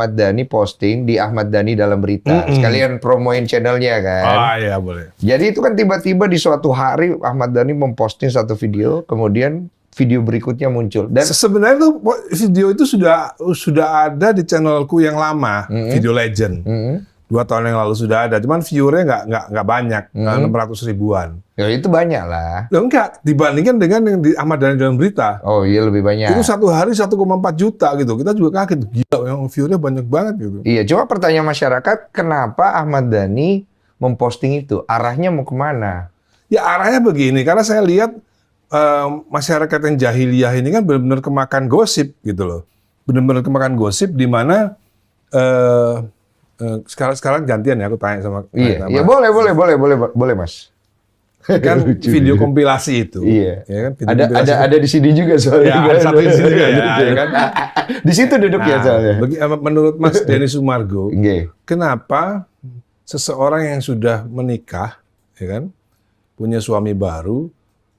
Ahmad Dhani posting di Ahmad Dhani dalam berita. Sekalian promoin channelnya kan. Ah iya boleh. Jadi itu kan tiba-tiba di suatu hari Ahmad Dhani memposting satu video, kemudian video berikutnya muncul. Dan Sebenarnya tuh video itu sudah ada di channelku yang lama, Video Legend. 2 tahun yang lalu sudah ada, cuman viewernya nggak banyak, 600 ribuan. ya itu banyak lah. Loh, enggak, dibandingkan dengan yang di Ahmad Dhani dalam berita. Oh iya lebih banyak. Itu satu hari 1,4 juta gitu. Kita juga kaget, gila yang viewernya banyak banget gitu. Iya, cuma pertanyaan masyarakat, kenapa Ahmad Dhani memposting itu? Arahnya mau kemana? Ya arahnya begini, karena saya lihat masyarakat yang jahiliyah ini kan benar-benar kemakan gosip gitu loh. Benar-benar kemakan gosip di mana sekarang gantian ya aku tanya sama Iya, ya boleh Mas. kan video kompilasi itu. Iya. Ya kan, video kompilasi Ada di sini juga soalnya. Ya, ada satu di sini juga ya kan. Di situ duduknya soalnya. Menurut Mas Denny Sumargo, Oke. kenapa seseorang yang sudah menikah, ya kan, punya suami baru,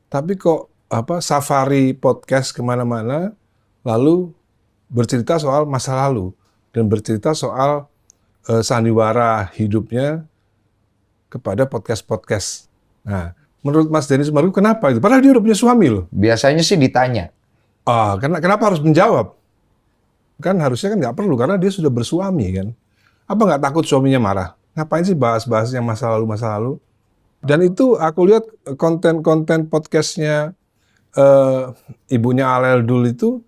tapi kok safari podcast kemana-mana, lalu bercerita soal masa lalu dan bercerita soal sandiwara hidupnya kepada podcast-podcast. Nah, menurut Mas Denny Sumargo kenapa itu? Padahal dia udah punya suami loh. Biasanya sih ditanya. Kenapa harus menjawab? Kan harusnya kan nggak perlu karena dia sudah bersuami kan. Apa nggak takut suaminya marah? Ngapain sih bahas-bahas yang masa lalu? Dan itu aku lihat konten-konten podcastnya ibunya Alel Dul itu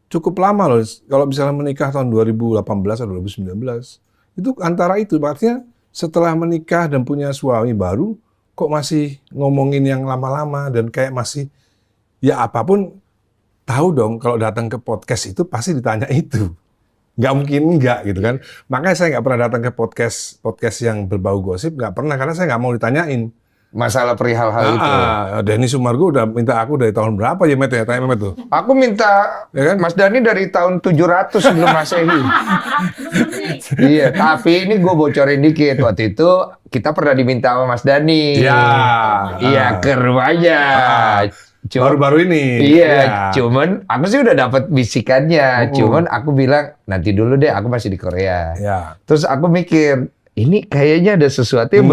cukup lama loh. Kalau misalnya menikah tahun 2018 atau 2019, itu antara itu. Artinya setelah menikah dan punya suami baru, kok masih ngomongin yang lama-lama dan kayak masih, ya apapun tahu dong kalau datang ke podcast itu pasti ditanya itu. Nggak mungkin enggak gitu kan. Makanya saya nggak pernah datang ke podcast yang berbau gosip, nggak pernah karena saya nggak mau ditanyain. Masalah perihal hal itu. Denny Sumargo udah minta aku dari tahun berapa ya, Met ya? Tanya Met tuh. Aku minta Ya kan? Mas Dhani dari tahun 700 sebelum Masehi. Iya, tapi ini gue bocorin dikit. Waktu itu kita pernah diminta sama Mas Dhani. Iya, ke rumahnya. Baru-baru ini. Iya, cuman aku sih udah dapat bisikannya. Cuman aku bilang nanti dulu deh, aku masih di Korea. Ya. Terus aku mikir, ini kayaknya ada sesuatu yang